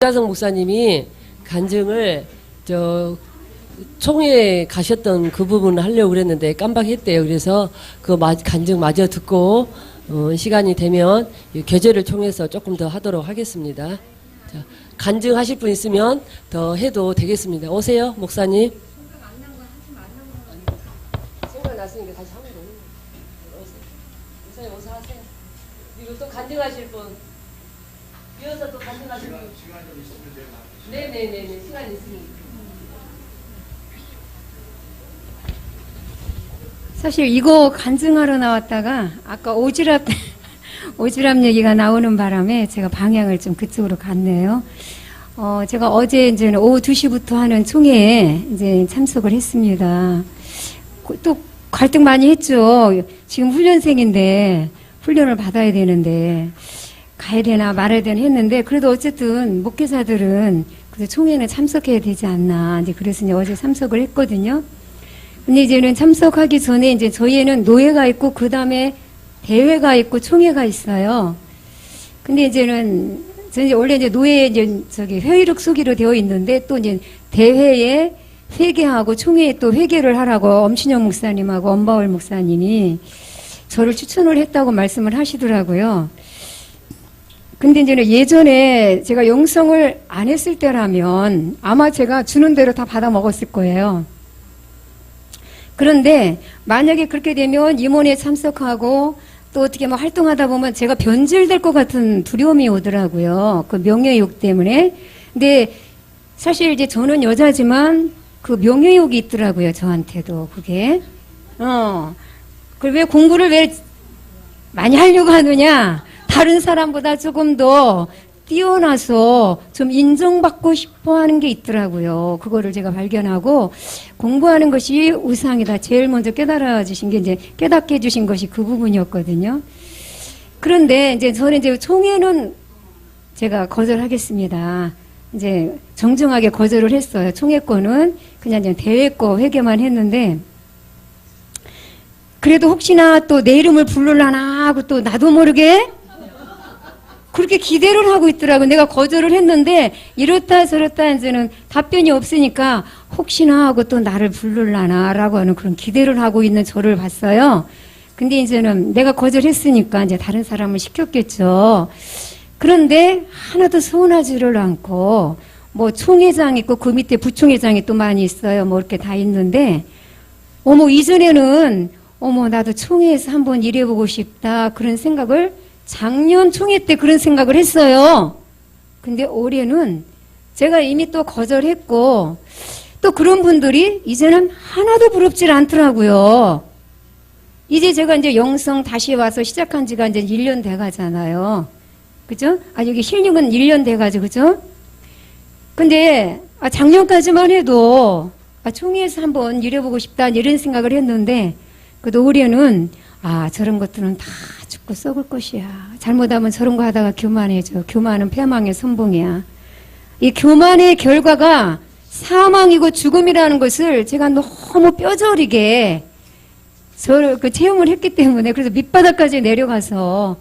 김다성 목사님이 간증을 총회 가셨던 그 부분을 하려고 그랬는데 깜빡했대요. 그래서 그 간증 마저 듣고 시간이 되면 교제를 통해서 조금 더 하도록 하겠습니다. 자, 간증하실 분 있으면 더 해도 되겠습니다. 오세요, 목사님. 생각났으니까 다시 하면 되는 거예요. 목사님 오서 하세요. 그리고 또 간증하실 분. 이어서 또 간증하실 분. 시간이 좀 있으면 돼요. 네네네네. 시간이 있으니까. 사실 이거 간증하러 나왔다가 아까 오지랖 얘기가 나오는 바람에 제가 방향을 좀 그쪽으로 갔네요. 제가 어제 이제 오후 2시부터 하는 총회에 이제 참석을 했습니다. 또 갈등 많이 했죠. 지금 훈련생인데 훈련을 받아야 되는데 가야 되나 말아야 되나 했는데 그래도 어쨌든 목회자들은 그래서 총회는 참석해야 되지 않나 이제 그래서 이제 어제 참석을 했거든요. 근데 이제는 참석하기 전에 이제 저희에는 노예가 있고 그 다음에 대회가 있고 총회가 있어요. 근데 이제는 저는 이제 원래 이제 노예 이제 회의록 쓰기로 되어 있는데 또 이제 대회에 회계하고 총회에 또 회계를 하라고 엄신영 목사님하고 엄바울 목사님이 저를 추천을 했다고 말씀을 하시더라고요. 근데 이제는 예전에 제가 영성을 안 했을 때라면 아마 제가 주는 대로 다 받아 먹었을 거예요. 그런데 만약에 그렇게 되면 임원회에 참석하고 또 어떻게 뭐 활동하다 보면 제가 변질될 것 같은 두려움이 오더라고요. 그 명예욕 때문에. 근데 사실 이제 저는 여자지만 그 명예욕이 있더라고요. 저한테도 그게. 왜 공부를 왜 많이 하려고 하느냐? 다른 사람보다 조금 더 뛰어나서 좀 인정받고 싶어 하는 게 있더라고요. 그거를 제가 발견하고 공부하는 것이 우상이다. 제일 먼저 깨달아 주신 게 이제 깨닫게 해주신 것이 그 부분이었거든요. 그런데 이제 저는 이제 총회는 제가 거절하겠습니다. 이제 정중하게 거절을 했어요. 총회권은 그냥 이제 대회권 회계만 했는데 그래도 혹시나 또 내 이름을 부르려나 하고 또 나도 모르게 그렇게 기대를 하고 있더라고요. 내가 거절을 했는데 이렇다 저렇다 이제는 답변이 없으니까 혹시나 하고 또 나를 부르려나 라고 하는 그런 기대를 하고 있는 저를 봤어요. 근데 이제는 내가 거절했으니까 이제 다른 사람을 시켰겠죠. 그런데 하나도 서운하지를 않고 뭐 총회장 있고 그 밑에 부총회장이 또 많이 있어요. 뭐 이렇게 다 있는데 이전에는 나도 총회에서 한번 일해보고 싶다 그런 생각을 작년 총회 때 그런 생각을 했어요. 근데 올해는 제가 이미 또 거절했고 또 그런 분들이 이제는 하나도 부럽질 않더라고요. 이제 제가 이제 영성 다시 와서 시작한 지가 이제 1년 돼 가잖아요. 그죠? 여기 힐링은 1년 돼 가지고, 그죠? 근데 작년까지만 해도 총회에서 한번 일해보고 싶다 이런 생각을 했는데 그래도 올해는 저런 것들은 다 죽고 썩을 것이야. 잘못하면 저런 거 하다가 교만해져. 교만은 패망의 선봉이야. 이 교만의 결과가 사망이고 죽음이라는 것을 제가 너무 뼈저리게 체험을 했기 때문에 그래서 밑바닥까지 내려가서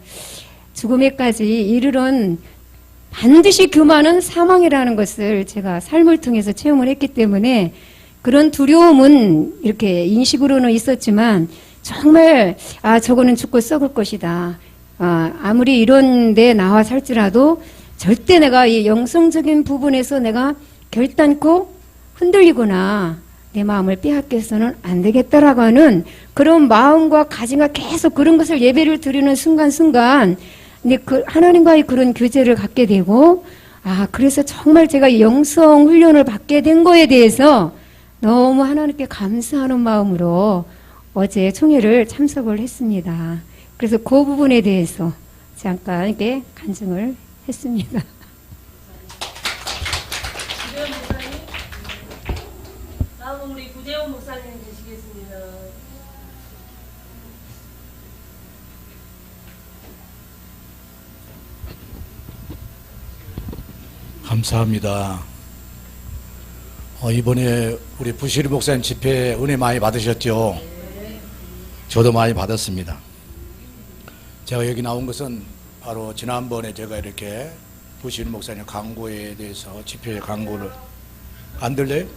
죽음에까지 이르는 반드시 교만은 사망이라는 것을 제가 삶을 통해서 체험을 했기 때문에 그런 두려움은 이렇게 인식으로는 있었지만 정말 저거는 죽고 썩을 것이다. 아무리 이런 데 나와 살지라도 절대 내가 이 영성적인 부분에서 내가 결단코 흔들리거나 내 마음을 빼앗겨서는 안 되겠다라고 하는 그런 마음과 가짐과 계속 그런 것을 예배를 드리는 순간순간 근데 하나님과의 그런 교제를 갖게 되고 그래서 정말 제가 영성 훈련을 받게 된 거에 대해서 너무 하나님께 감사하는 마음으로 어제 총회를 참석을 했습니다. 그래서 그 부분에 대해서 잠깐 이렇게 간증을 했습니다. 구재원 목사님, 다음은 우리 구재원 목사님 되시겠습니다. 감사합니다. 이번에 우리 부시리 목사님 집회 은혜 많이 받으셨죠? 저도 많이 받았습니다. 제가 여기 나온 것은 바로 지난번에 제가 이렇게 부실 목사님 광고에 대해서 집회 광고를 안 들려요?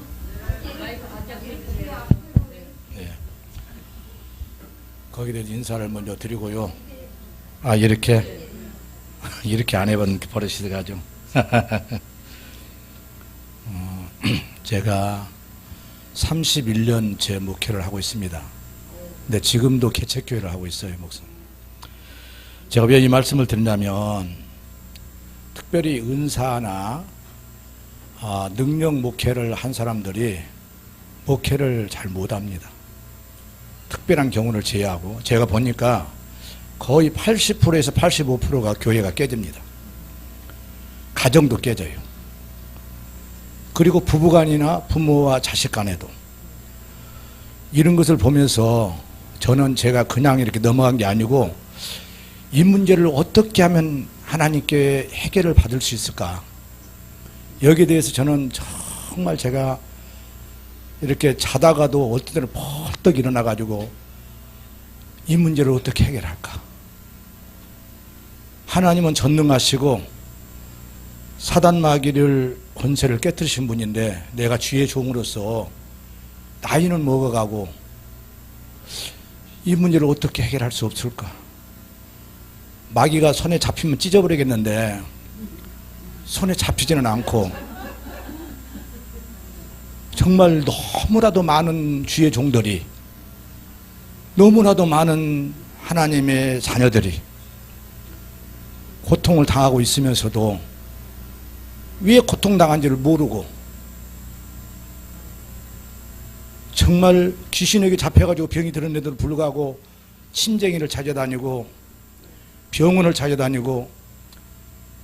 네. 거기에 대해서 인사를 먼저 드리고요. 아, 이렇게 안 해본 버릇이 돼가지고 제가 31년째 목회를 하고 있습니다. 근데 지금도 개척교회를 하고 있어요, 목사님. 제가 왜 이 말씀을 드리냐면, 특별히 은사나 능력 목회를 한 사람들이 목회를 잘 못합니다. 특별한 경우를 제외하고 제가 보니까 거의 80%에서 85%가 교회가 깨집니다. 가정도 깨져요. 그리고 부부간이나 부모와 자식 간에도. 이런 것을 보면서 저는 제가 그냥 이렇게 넘어간 게 아니고, 이 문제를 어떻게 하면 하나님께 해결을 받을 수 있을까? 여기에 대해서 저는 정말 제가 이렇게 자다가도 어떤 때는 벌떡 일어나가지고 이 문제를 어떻게 해결할까? 하나님은 전능하시고 사단 마귀를 권세를 깨뜨리신 분인데, 내가 주의 종으로서 나이는 먹어가고 이 문제를 어떻게 해결할 수 없을까? 마귀가 손에 잡히면 찢어버리겠는데 손에 잡히지는 않고, 정말 너무나도 많은 주의 종들이, 너무나도 많은 하나님의 자녀들이 고통을 당하고 있으면서도 왜 고통당한지를 모르고, 정말 귀신에게 잡혀가지고 병이 들은 애들 불구하고 침쟁이를 찾아다니고 병원을 찾아다니고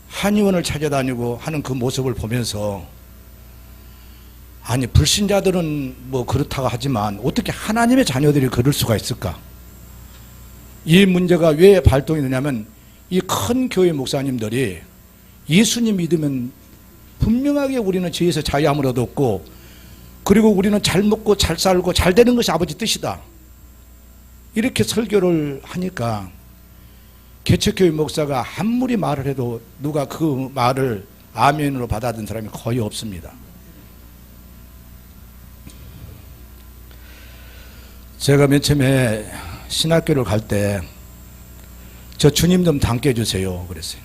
한의원을 찾아다니고 하는 그 모습을 보면서, 아니 불신자들은 뭐 그렇다고 하지만 어떻게 하나님의 자녀들이 그럴 수가 있을까? 이 문제가 왜 발동이 되냐면, 이 큰 교회 목사님들이 예수님 믿으면 분명하게 우리는 죄에서 자유함을 얻었고, 그리고 우리는 잘 먹고 잘 살고 잘 되는 것이 아버지 뜻이다, 이렇게 설교를 하니까 개척교회 목사가 아무리 말을 해도 누가 그 말을 아멘으로 받아든 사람이 거의 없습니다. 제가 맨 처음에 신학교를 갈 때 저 주님 좀 담게 해주세요 그랬어요.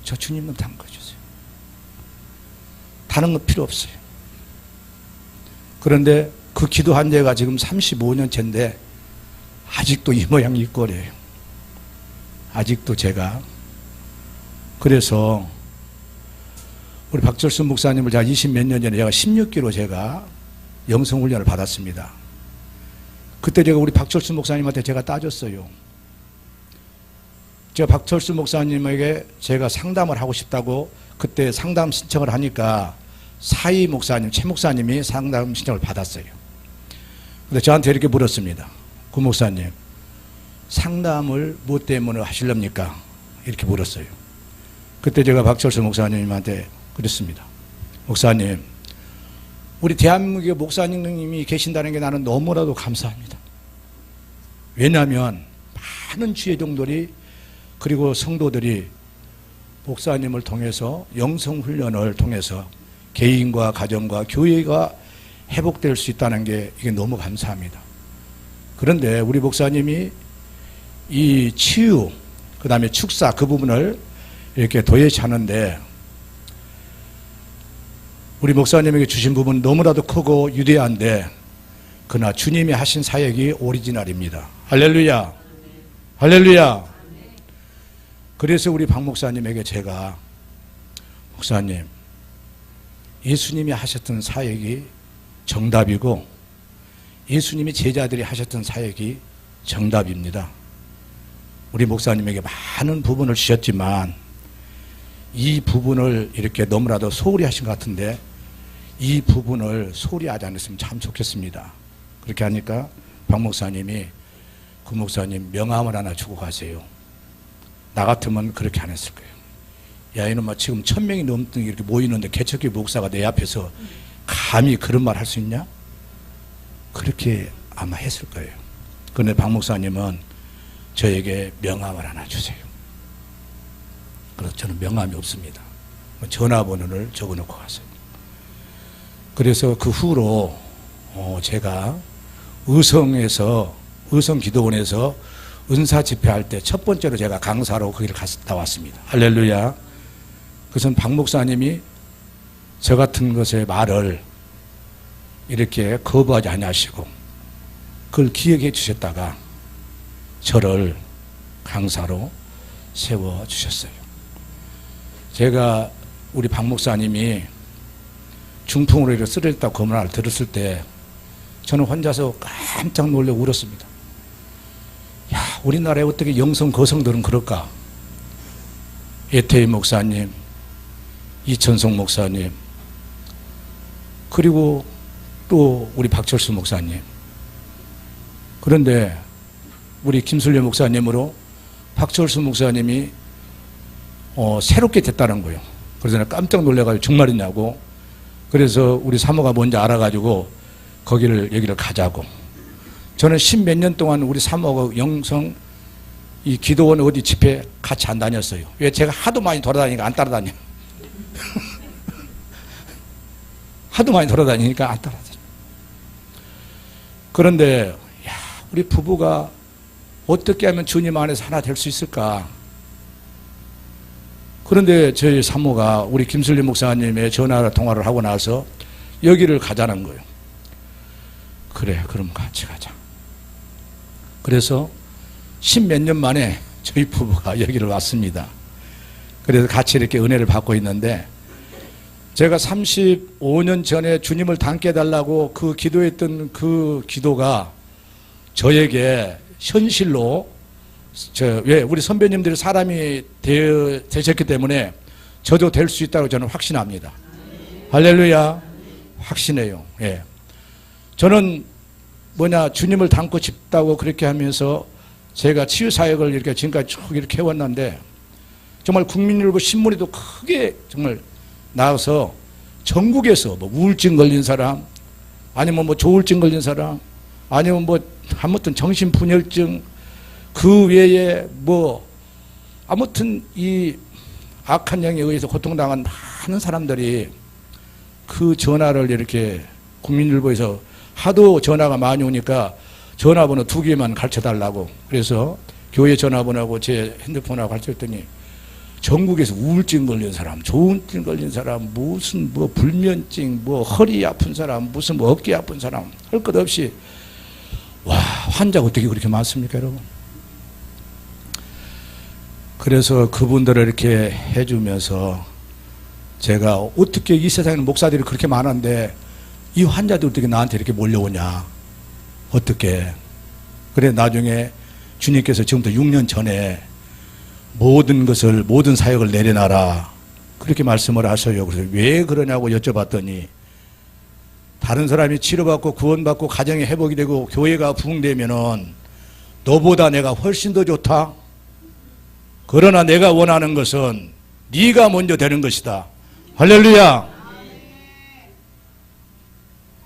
저 주님 좀 담궈주세요. 다른 거 필요 없어요. 그런데 그 기도한 지가 지금 35년째인데 아직도 이 모양 이 꼴이에요. 아직도 제가. 그래서 우리 박철순 목사님을 제가 20몇 년 전에 제가 16기로 제가 영성훈련을 받았습니다. 그때 제가 우리 박철순 목사님한테 제가 따졌어요. 제가 박철순 목사님에게 제가 상담을 하고 싶다고 그때 상담 신청을 하니까 사이 목사님, 최 목사님이 상담 신청을 받았어요. 근데 저한테 이렇게 물었습니다. 구 목사님, 상담을 무엇 때문에 하시렵니까? 이렇게 물었어요. 그때 제가 박철수 목사님한테 그랬습니다. 목사님, 우리 대한민국의 목사님이 계신다는 게 나는 너무나도 감사합니다. 왜냐하면 많은 주의 종들이, 그리고 성도들이 목사님을 통해서 영성훈련을 통해서 개인과 가정과 교회가 회복될 수 있다는 게 이게 너무 감사합니다. 그런데 우리 목사님이 이 치유, 그 다음에 축사 그 부분을 이렇게 도외시하는데, 우리 목사님에게 주신 부분 너무나도 크고 유대한데, 그러나 주님이 하신 사역이 오리지널입니다. 할렐루야, 할렐루야. 그래서 우리 박 목사님에게 제가, 목사님, 예수님이 하셨던 사역이 정답이고 예수님이 제자들이 하셨던 사역이 정답입니다. 우리 목사님에게 많은 부분을 주셨지만 이 부분을 이렇게 너무나도 소홀히 하신 것 같은데, 이 부분을 소홀히 하지 않았으면 참 좋겠습니다. 그렇게 하니까 박 목사님이, 그 목사님 명함을 하나 주고 가세요. 나 같으면 그렇게 안 했을 거예요. 야, 이놈아, 지금 1000명이 넘는 이렇게 모이는데 개척교회 목사가 내 앞에서 감히 그런 말 할 수 있냐? 그렇게 아마 했을 거예요. 그런데 박 목사님은 저에게 명함을 하나 주세요. 그래서 저는 명함이 없습니다. 전화번호를 적어놓고 갔어요. 그래서 그 후로 제가 의성기도원에서 은사 집회할 때 첫 번째로 제가 강사로 거기를 갔다 왔습니다. 할렐루야. 그것은 박 목사님이 저 같은 것의 말을 이렇게 거부하지 아니하시고 그걸 기억해 주셨다가 저를 강사로 세워주셨어요. 제가 우리 박 목사님이 중풍으로 이렇게 쓰러졌다고 그 말을 들었을 때 저는 혼자서 깜짝 놀래 울었습니다. 야, 우리나라에 어떻게 영성 거성들은 그럴까? 예태희 목사님, 이천성 목사님, 그리고 또 우리 박철수 목사님. 그런데 우리 김순례 목사님으로 박철수 목사님이 새롭게 됐다는 거예요. 그래서 내가 깜짝 놀래가지고 정말이냐고. 그래서 우리 사모가 뭔지 알아가지고 여기를 가자고. 저는 10몇 년 동안 우리 사모가 영성 이 기도원 어디 집회 같이 안 다녔어요. 왜? 제가 하도 많이 돌아다니니까 안 따라다녀. 하도 많이 돌아다니니까 안 따라다녀. 그런데 우리 부부가 어떻게 하면 주님 안에서 하나 될 수 있을까? 그런데 저희 사모가 우리 김슬리 목사님의 전화 통화를 하고 나서 여기를 가자는 거예요. 그래, 그럼 같이 가자. 그래서 10몇 년 만에 저희 부부가 여기를 왔습니다. 그래서 같이 이렇게 은혜를 받고 있는데, 제가 35년 전에 주님을 닮게 해달라고 그 기도했던 그 기도가 저에게 현실로, 왜 우리 선배님들이 사람이 되셨기 때문에 저도 될 수 있다고 저는 확신합니다. 할렐루야. 확신해요. 예. 저는 주님을 닮고 싶다고 그렇게 하면서 제가 치유사역을 이렇게 지금까지 쭉 이렇게 해왔는데, 정말 국민일보 신문에도 크게 정말 나와서 전국에서 우울증 걸린 사람, 아니면 조울증 걸린 사람, 아니면 아무튼 정신분열증, 그 외에 아무튼 이 악한 영에 의해서 고통당한 많은 사람들이 그 전화를 이렇게 국민일보에서 하도 전화가 많이 오니까 전화번호 2개만 가르쳐달라고, 그래서 교회 전화번호하고 제 핸드폰하고 가르쳤더니 전국에서 우울증 걸린 사람, 조울증 걸린 사람, 무슨 불면증, 허리 아픈 사람, 무슨 어깨 아픈 사람, 할 것 없이, 와, 환자가 어떻게 그렇게 많습니까, 여러분? 그래서 그분들을 이렇게 해주면서 제가 어떻게 이 세상에는 목사들이 그렇게 많은데 이 환자들 어떻게 나한테 이렇게 몰려오냐, 어떻게. 그래, 나중에 주님께서 지금부터 6년 전에 모든 사역을 내려놔라, 그렇게 말씀을 하셔요. 그래서 왜 그러냐고 여쭤봤더니, 다른 사람이 치료받고 구원받고 가정이 회복이 되고 교회가 부흥되면은 너보다 내가 훨씬 더 좋다. 그러나 내가 원하는 것은 네가 먼저 되는 것이다. 할렐루야.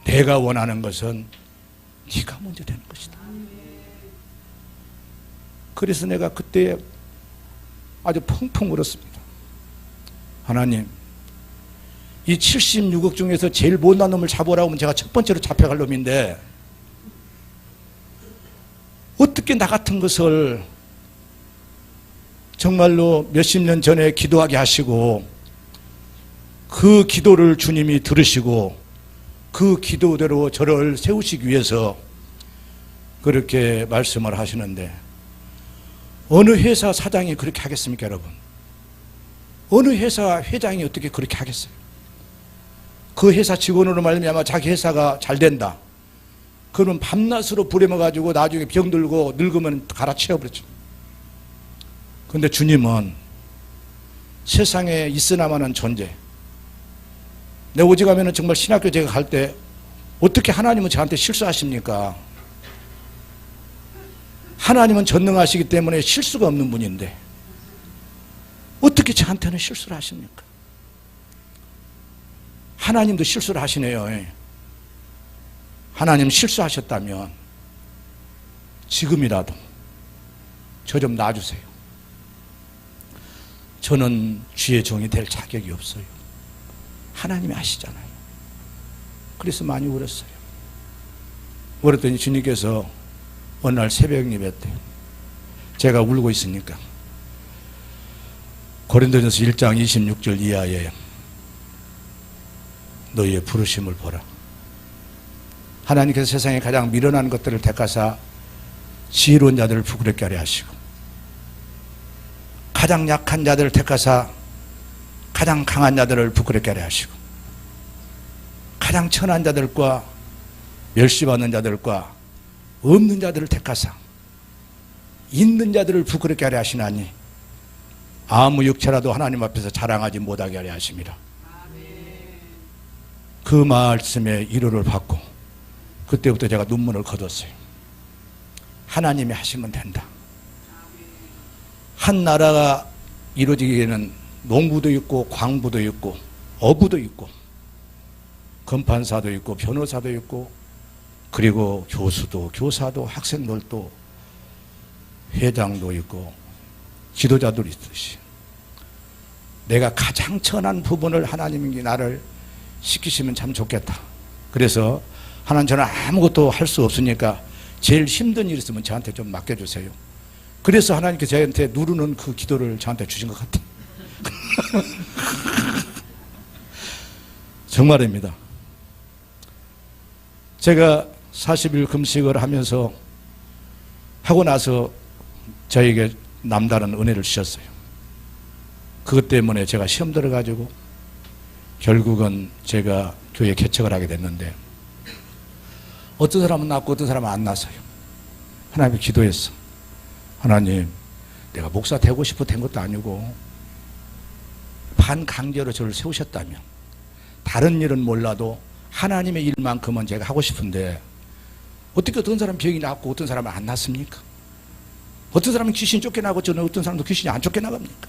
내가 원하는 것은 네가 먼저 되는 것이다. 그래서 내가 그때 아주 펑펑 울었습니다. 하나님, 이 76억 중에서 제일 못난 놈을 잡으라고 하면 제가 첫 번째로 잡혀갈 놈인데, 어떻게 나 같은 것을 정말로 몇십 년 전에 기도하게 하시고 그 기도를 주님이 들으시고 그 기도대로 저를 세우시기 위해서 그렇게 말씀을 하시는데, 어느 회사 사장이 그렇게 하겠습니까, 여러분? 어느 회사 회장이 어떻게 그렇게 하겠어요? 그 회사 직원으로 말미암아 자기 회사가 잘 된다, 그러면 밤낮으로 부려먹어가지고 나중에 병들고 늙으면 갈아치워버렸죠. 그런데 주님은 세상에 있으나마는 존재. 내 오직하면 정말 신학교 제가 갈 때 어떻게 하나님은 저한테 실수하십니까? 하나님은 전능하시기 때문에 실수가 없는 분인데 어떻게 저한테는 실수를 하십니까? 하나님도 실수를 하시네요. 하나님 실수하셨다면 지금이라도 저 좀 놔주세요. 저는 주의 종이 될 자격이 없어요. 하나님이 아시잖아요. 그래서 많이 울었어요. 울었더니 주님께서 어느 날 새벽 예배 때 제가 울고 있으니까 고린도전서 1장 26절 이하에 너희의 부르심을 보라. 하나님께서 세상에 가장 미련한 것들을 택하사 지혜로운 자들을 부끄럽게 하려 하시고 가장 약한 자들을 택하사 가장 강한 자들을 부끄럽게 하려 하시고 가장 천한 자들과 멸시받는 자들과 없는 자들을 택하사 있는 자들을 부끄럽게 하려 하시나니 아무 육체라도 하나님 앞에서 자랑하지 못하게 하려 하심이라. 그 말씀에 위로를 받고 그때부터 제가 눈물을 거뒀어요. 하나님이 하시면 된다. 한 나라가 이루어지기에는 농부도 있고 광부도 있고 어부도 있고 검판사도 있고 변호사도 있고 그리고 교수도 교사도 학생들도 회장도 있고 지도자도 있듯이 내가 가장 천한 부분을 하나님이 나를 시키시면 참 좋겠다. 그래서 하나님 저는 아무것도 할 수 없으니까 제일 힘든 일 있으면 저한테 좀 맡겨주세요. 그래서 하나님께서 저한테 누르는 그 기도를 저한테 주신 것 같아요. 정말입니다. 제가 40일 금식을 하면서 하고 나서 저에게 남다른 은혜를 주셨어요. 그것 때문에 제가 시험 들어가지고 결국은 제가 교회 개척을 하게 됐는데 어떤 사람은 낳고 어떤 사람은 안 낳았어요. 하나님께 기도했어. 하나님, 내가 목사 되고 싶어 된 것도 아니고 반강제로 저를 세우셨다면 다른 일은 몰라도 하나님의 일만큼은 제가 하고 싶은데 어떻게 어떤 사람은 병이 낫고 어떤 사람은 안 낫습니까? 어떤 사람은 귀신이 쫓겨나고 저는 어떤 사람도 귀신이 안 쫓겨나갑니까?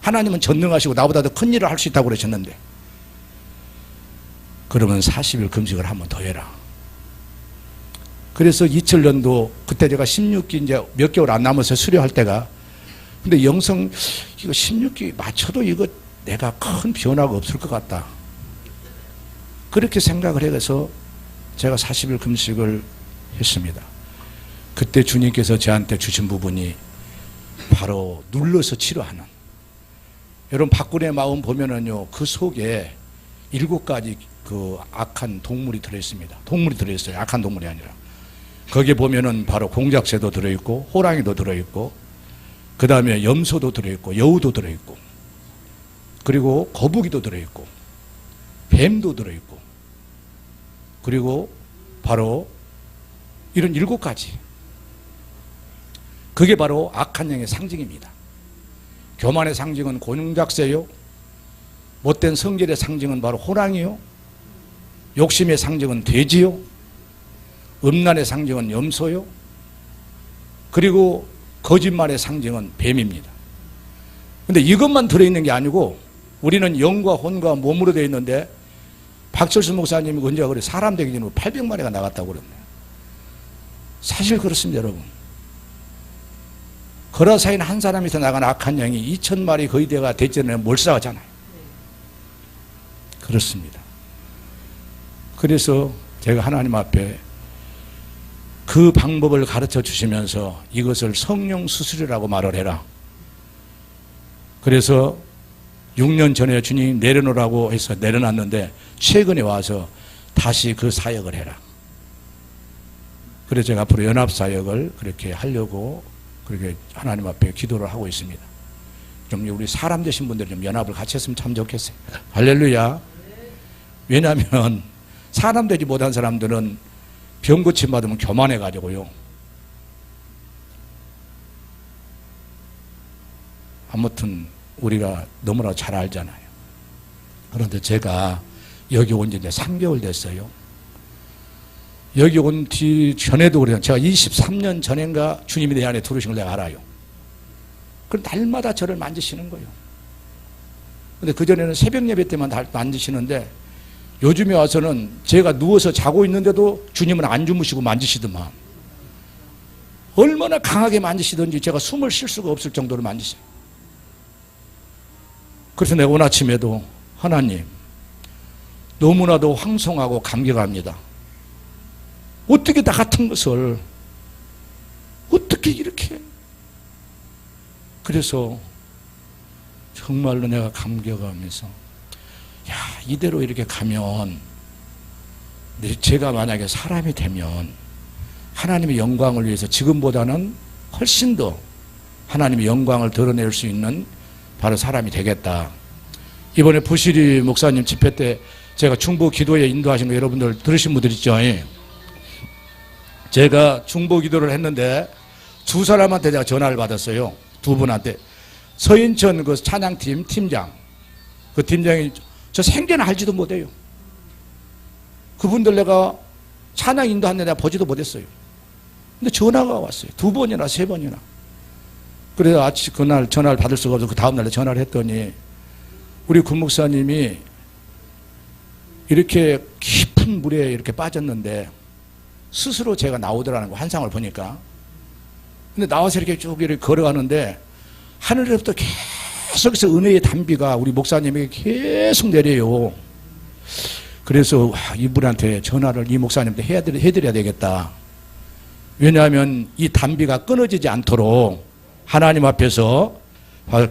하나님은 전능하시고 나보다 더 큰 일을 할 수 있다고 그러셨는데 그러면 40일 금식을 한 번 더 해라. 그래서 2000년도 그때 제가 16기 이제 몇 개월 안 남아서 수료할 때가 근데 영성 이거 16기 맞춰도 이거 내가 큰 변화가 없을 것 같다. 그렇게 생각을 해서 제가 40일 금식을 했습니다. 그때 주님께서 저한테 주신 부분이 바로 눌러서 치료하는 여러분 박군의 마음 보면은요 그 속에 7가지 그 악한 동물이 들어있습니다. 동물이 들어있어요. 악한 동물이 아니라 거기에 보면은 바로 공작새도 들어있고 호랑이도 들어있고 그 다음에 염소도 들어있고 여우도 들어있고 그리고 거북이도 들어있고 뱀도 들어있고 그리고 바로 이런 7가지 그게 바로 악한 영의 상징입니다. 교만의 상징은 공작새요, 못된 성질의 상징은 바로 호랑이요, 욕심의 상징은 돼지요, 음란의 상징은 염소요, 그리고 거짓말의 상징은 뱀입니다. 근데 이것만 들어있는 게 아니고 우리는 영과 혼과 몸으로 되어 있는데 박철수 목사님이 언제가 그래 사람 되기 전에 800마리가 나갔다고 그랬네요. 사실 그렇습니다, 여러분. 거라사인 한 사람에서 나간 악한 영이 2000마리 거의 대가 대전에 몰살하잖아요. 그렇습니다. 그래서 제가 하나님 앞에 그 방법을 가르쳐 주시면서 이것을 성령 수술이라고 말을 해라. 그래서 6년 전에 주님 내려놓으라고 해서 내려놨는데 최근에 와서 다시 그 사역을 해라. 그래서 제가 앞으로 연합사역을 그렇게 하려고 그렇게 하나님 앞에 기도를 하고 있습니다. 좀 우리 사람 되신 분들이 좀 연합을 같이 했으면 참 좋겠어요. 할렐루야. 왜냐하면 사람 되지 못한 사람들은 병 고침 받으면 교만해가지고요. 아무튼 우리가 너무나 잘 알잖아요. 그런데 제가 여기 온 지 이제 3개월 됐어요. 여기 온 뒤 전에도 그래요. 제가 23년 전인가 주님이 내 안에 들어오신 걸 내가 알아요. 그럼 날마다 저를 만지시는 거예요. 근데 그전에는 새벽 예배 때만 만지시는데 요즘에 와서는 제가 누워서 자고 있는데도 주님은 안 주무시고 만지시더만. 얼마나 강하게 만지시든지 제가 숨을 쉴 수가 없을 정도로 만지세요. 그래서 내가 오늘 아침에도 하나님 너무나도 황송하고 감격합니다. 어떻게 나 같은 것을 어떻게 이렇게, 그래서 정말로 내가 감격하면서 야, 이대로 이렇게 가면 제가 만약에 사람이 되면 하나님의 영광을 위해서 지금보다는 훨씬 더 하나님의 영광을 드러낼 수 있는 바로 사람이 되겠다. 이번에 부시리 목사님 집회 때 제가 중보 기도에 인도하신 거 여러분들 들으신 분들 있죠? 제가 중보 기도를 했는데 두 사람한테 제가 전화를 받았어요. 두 분한테. 서인천 그 찬양팀 팀장, 그 팀장이 저 생전 알지도 못해요. 그분들 내가 찬양 인도하는데 내가 보지도 못했어요. 근데 전화가 왔어요. 두 번이나 세 번이나. 그래서 아침 그날 전화를 받을 수가 없어서 그 다음날 전화를 했더니 우리 군 목사님이 이렇게 깊은 물에 이렇게 빠졌는데 스스로 제가 나오더라는 거, 환상을 보니까. 근데 나와서 이렇게 쭉 이렇게 걸어가는데 하늘에부터 계속해서 은혜의 단비가 우리 목사님에게 계속 내려요. 그래서 이분한테 전화를 이 목사님한테 해드려야 되겠다. 왜냐하면 이 단비가 끊어지지 않도록 하나님 앞에서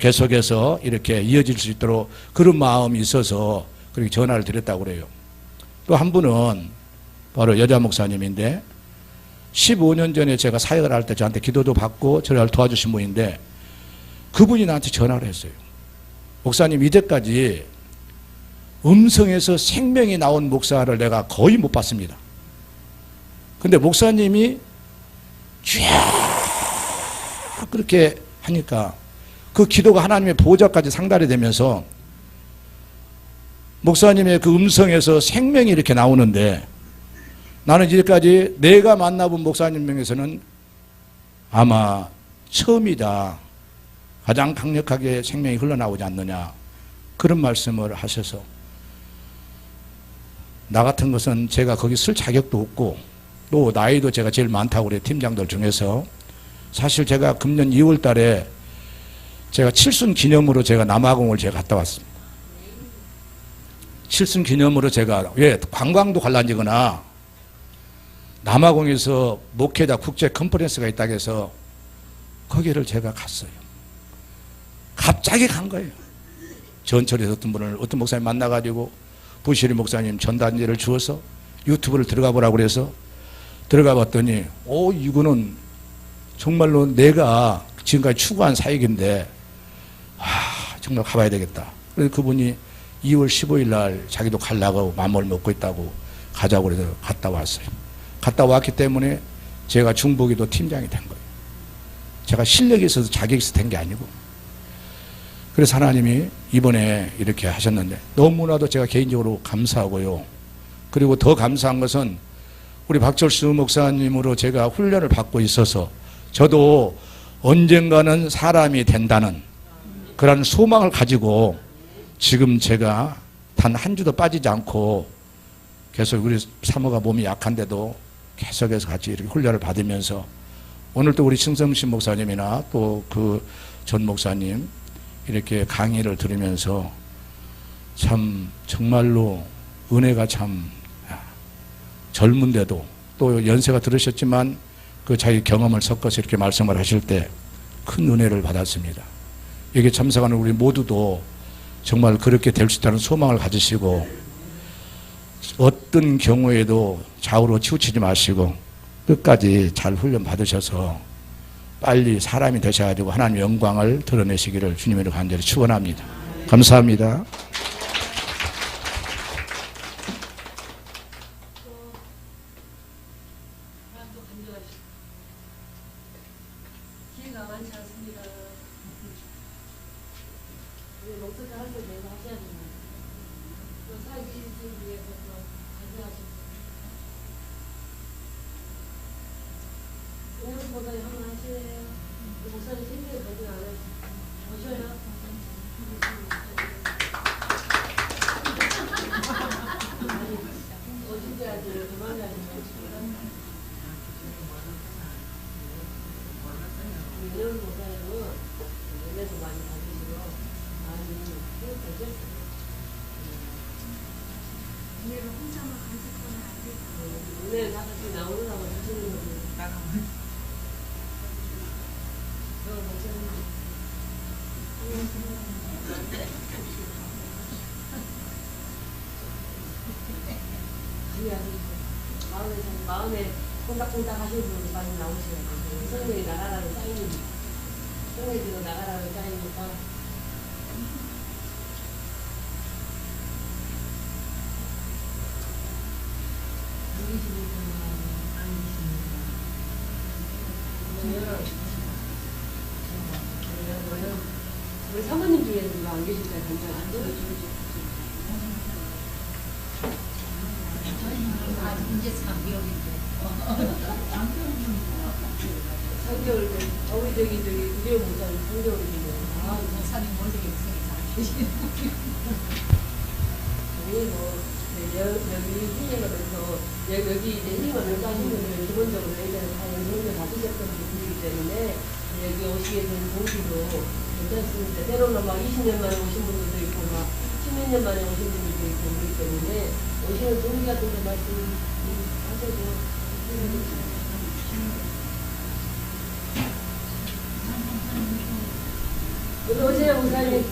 계속해서 이렇게 이어질 수 있도록 그런 마음이 있어서 그렇게 전화를 드렸다고 그래요. 또 한 분은 바로 여자 목사님인데 15년 전에 제가 사역을 할 때 저한테 기도도 받고 저를 도와주신 분인데 그분이 나한테 전화를 했어요. 목사님, 이제까지 음성에서 생명이 나온 목사를 내가 거의 못 봤습니다. 근데 목사님이 쫙 그렇게 하니까 그 기도가 하나님의 보좌까지 상달이 되면서 목사님의 그 음성에서 생명이 이렇게 나오는데 나는 이제까지 내가 만나본 목사님 중에서는 아마 처음이다. 가장 강력하게 생명이 흘러나오지 않느냐. 그런 말씀을 하셔서 나 같은 것은 제가 거기 쓸 자격도 없고 또 나이도 제가 제일 많다고 그래요. 팀장들 중에서. 사실 제가 금년 2월 달에 제가 칠순 기념으로 제가 남아공을 제가 갔다 왔습니다. 칠순 기념으로 제가 관광도 관람지거나 남아공에서 목회자 국제 컨퍼런스가 있다고 해서 거기를 제가 갔어요. 갑자기 간 거예요. 전철에서 어떤 목사님 만나가지고 부시리 목사님 전단지를 주어서 유튜브를 들어가 보라고 그래서 들어가 봤더니 이거는 정말로 내가 지금까지 추구한 사역인데 정말 가봐야 되겠다. 그래서 그분이 2월 15일 날 자기도 가려고 마음을 먹고 있다고 가자고 그래서 갔다 왔어요. 갔다 왔기 때문에 제가 중보기도 팀장이 된 거예요. 제가 실력이 있어서 자격이 있어서 된 게 아니고. 그래서 하나님이 이번에 이렇게 하셨는데 너무나도 제가 개인적으로 감사하고요. 그리고 더 감사한 것은 우리 박철수 목사님으로 제가 훈련을 받고 있어서 저도 언젠가는 사람이 된다는 그런 소망을 가지고 지금 제가 단 한 주도 빠지지 않고 계속 우리 사모가 몸이 약한데도 계속해서 같이 이렇게 훈련을 받으면서 오늘 또 우리 신성신 목사님이나 또 그 전 목사님 이렇게 강의를 들으면서 참 정말로 은혜가 참 젊은데도 또 연세가 들으셨지만 그 자기 경험을 섞어서 이렇게 말씀을 하실 때 큰 은혜를 받았습니다. 여기 참석하는 우리 모두도 정말 그렇게 될 수 있다는 소망을 가지시고 어떤 경우에도 좌우로 치우치지 마시고 끝까지 잘 훈련 받으셔서 빨리 사람이 되셔가지고 하나님의 영광을 드러내시기를 주님으로 간절히 축원합니다. 감사합니다. 콩닥콩닥 하시는 분이 많이 나오시거든요. 성령이 나가라는 사인이, 성령이로 나가라는 사인이니까. 우리 사모님 중에서 누가 안 계실까요? 안 들어주시죠. 이제 3개월인데. 3개월 된, 우리 저기, 구제호 목사님 3개월이네요. 아, 목사님 원래 영성이 잘 계시는 우리 뭐, 네, 여기 힐링하면서, 여기 이제 힐링하면서 하신 분들은 기본적으로 예전에 다 영성을 받으셨던 분들이기 때문에, 여기 오시게 된 동기도 괜찮습니다. 때로는 막 20년 만에 오신 분들도 있고, 막 10몇 년 만에 오신 분들도 있고, 그렇기 때문에, 오시는 동기 같은 거 말씀하셔도, 어서 오세요, 목사님.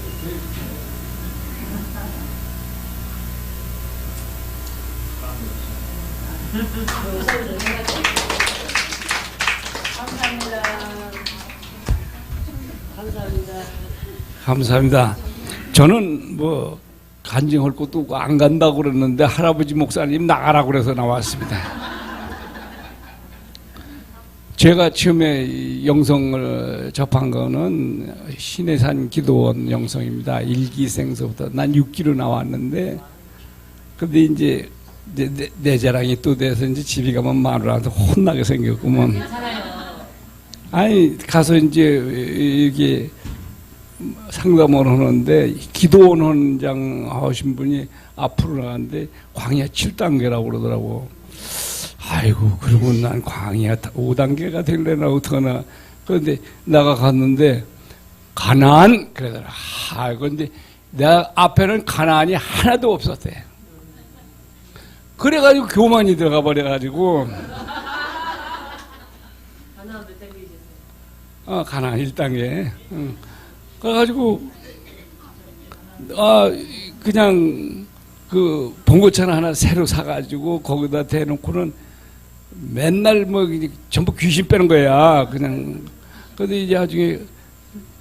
감사합니다. 감사합니다. 감사합니다. 저는 뭐 간증할 것도 없고 안 간다고 그랬는데 할아버지 목사님 나가라고 그래서 나왔습니다. 제가 처음에 영성을 접한 거는 신해산 기도원 영성입니다. 1기 생서부터 난 6기로 나왔는데, 근데 이제 내 자랑이 또 돼서 이제 집에 가면 마누라한테 혼나게 생겼구먼. 아니 가서 이제 이게 상담을 하는데 기도원 원장 하신 분이 앞으로 나갔는데 광야 7단계라고 그러더라고. 아이고, 그러면 난 광야 5단계가 될래나 어떡하나. 그런데 나가 갔는데 가나안 그러더라. 아, 근데 내 앞에는 가나안이 하나도 없었대. 그래가지고 교만이 들어가 버려가지고. 가나안 몇 단계이셨어요? 가나안 1단계. 그래가지고 그냥 그 봉고차나 하나 새로 사가지고 거기다 대놓고는 맨날 뭐 전부 귀신 빼는 거야. 그냥. 근데 이제 나중에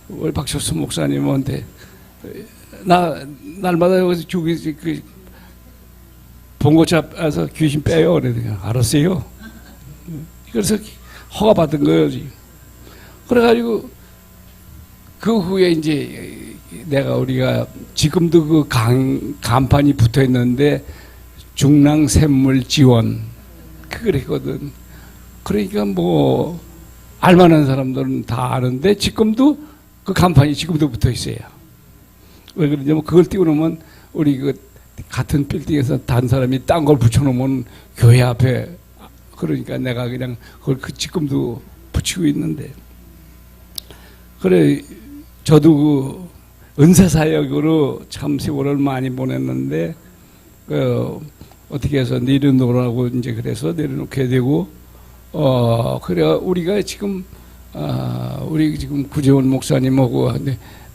우리 박철수 목사님한테 날마다 여기서 죽이 그 봉고차에서 귀신 빼요. 그래서 알았어요. 그래서 허가 받은 거지. 그래가지고 그 후에 이제 우리가 지금도 그 간판이 붙어 있는데 중랑 샘물 지원 그랬거든. 그러니까 뭐 알만한 사람들은 다 아는데 지금도 그 간판이 지금도 붙어 있어요. 왜 그러냐면 그걸 띄워놓으면 우리 그 같은 빌딩에서 다른 사람이 딴 걸 붙여놓으면 교회 앞에, 그러니까 내가 그냥 그걸 지금도 붙이고 있는데. 그래 저도 그 은사사역으로 참 세월을 많이 보냈는데 어떻게 해서 내려놓으라고 이제 그래서 내려놓게 되고 그래 우리가 지금 우리 지금 구재원 목사님하고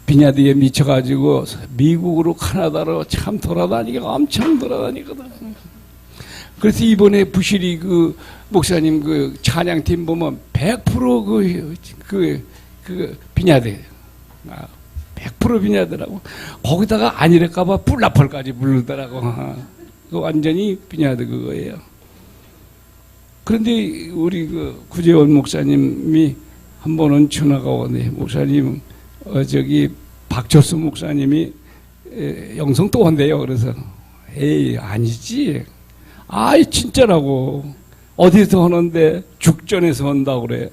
비냐드에 미쳐가지고 미국으로 카나다로 참 돌아다니고 엄청 돌아다니거든. 그래서 이번에 부실이 그 목사님 그 찬양팀 보면 100% 그 비냐드 100% 비냐드라고. 거기다가 아니랄까봐 뿔라펄까지 부르더라고. 그 완전히 비냐드 그거예요. 그런데 우리 그 구재원 목사님이 한 번은 전화가 오네. 목사님, 저기 박철수 목사님이 영성 또 온대요. 그래서 에이 아니지. 아이 진짜라고. 어디서 하는데 죽전에서 한다고 그래.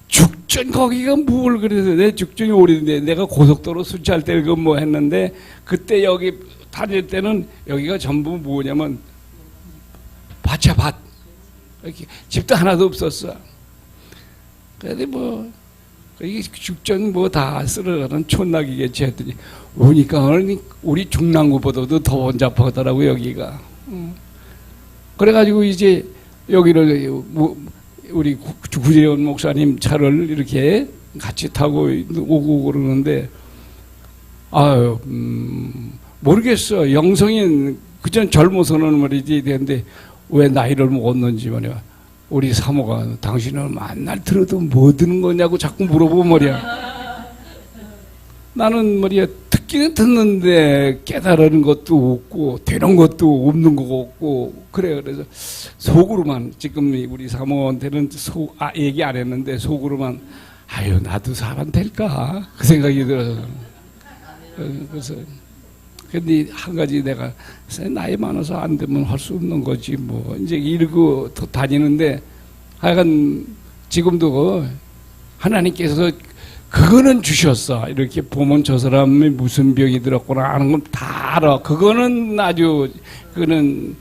죽전 거기가 뭘 그래서 내 죽전이 오래된데 내가 고속도로 순찰 때 뭐 했는데 그때 여기 다닐 때는 여기가 전부 뭐냐면 밭이야 밭. 이렇게 집도 하나도 없었어. 그래도 뭐 이게 죽전 뭐 다 쓸어가는 촌나기겠지 했더니 오니까 우리 중랑구보다도 더 혼잡하더라고 여기가. 그래가지고 이제 여기를 우리 구재원 목사님 차를 이렇게 같이 타고 오고 그러는데 아유 모르겠어. 영성인 그전 젊어서는 말이지. 근데 왜 나이를 먹었는지 말이야. 우리 사모가 당신은 만날 들어도 뭐 드는 거냐고 자꾸 물어보고 말이야. 나는 말이야 듣기는 듣는데 깨달은 것도 없고 되는 것도 없는 거 없고 그래. 그래서 속으로만 지금 우리 사모한테는 얘기 안 했는데 속으로만 아유 나도 사람 될까 그 생각이 들어서. 그래서 근데 한 가지 내가 나이 많아서 안 되면 할 수 없는 거지 뭐 이제 이러고 다니는데 하여간 지금도 하나님께서 그거는 주셨어. 이렇게 보면 저 사람이 무슨 병이 들었구나 하는 건 다 알아. 그거는 아주 그거는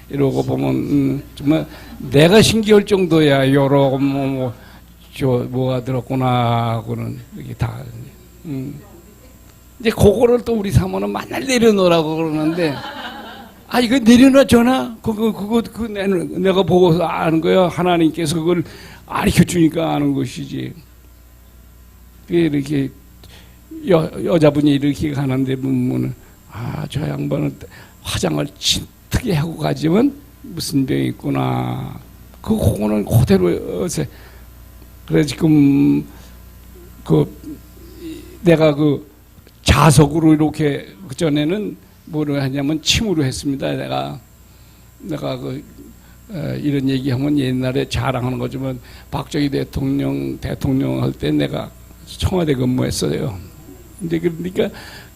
이러고 보면 정말 내가 신기할 정도야. 여러 뭐가 들었구나 하고는 이게 다. 이제 그거를 또 우리 사모는 맨날 내려놓으라고 그러는데 아 이거 내려놔 전화 그거 내가 보고서 아는 거야. 하나님께서 그걸 가르쳐 주니까 아는 것이지. 이렇게 여자분이 이렇게 가는데 보면은 아 저 양반은 화장을 진하게 하고 가지만 무슨 병이 있구나. 그거는 그대로 어세. 그래 지금 내가 자석으로 이렇게 그 전에는 뭐를 하냐면 침으로 했습니다. 내가 이런 얘기하면 옛날에 자랑하는 거지만 박정희 대통령 할 때 내가 청와대 근무했어요. 근데 그러니까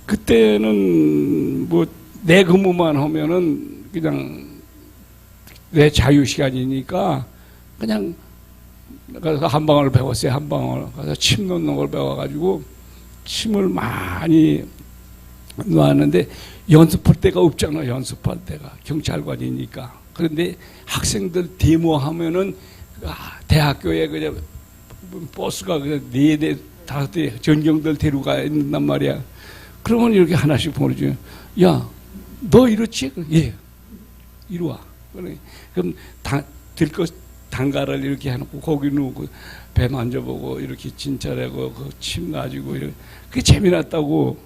그때는 뭐 내 근무만 하면은 그냥 내 자유 시간이니까 그냥 가서 한방을 배웠어요. 한방을 가서 침 놓는 걸 배워가지고 침을 많이 놓았는데 연습할 데가 없잖아. 연습할 데가 경찰관이니까. 그런데 학생들 데모하면은 대학교에 그냥 버스가 그냥 4대 5대 전경들 데려가 있단 말이야. 그러면 이렇게 하나씩 보내줘요. 야, 너 이렇지? 예, 이리 와. 그럼 들것 단가를 이렇게 해놓고 거기 누고 배 만져보고 이렇게 진찰하고 그 침 놔주고 이렇게 그게 재미났다고.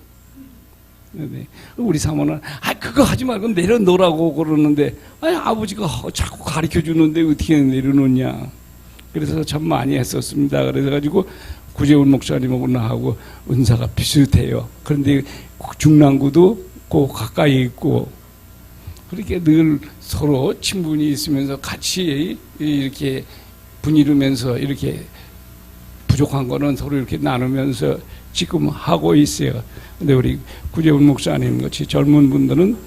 네. 우리 사모는 그거 하지 말고 내려놓으라고 그러는데 아버지가 자꾸 가르쳐 주는데 어떻게 내려놓냐. 그래서 참 많이 했었습니다. 그래가지고 구재훈 목사님하고 나하고 은사가 비슷해요. 그런데 중랑구도 꼭 가까이 있고 그렇게 늘 서로 친분이 있으면서 같이 이렇게 분이르면서 이렇게 부족한 거는 서로 이렇게 나누면서 지금 하고 있어요. 근데 우리 구재훈 목사님 같이 젊은 분들은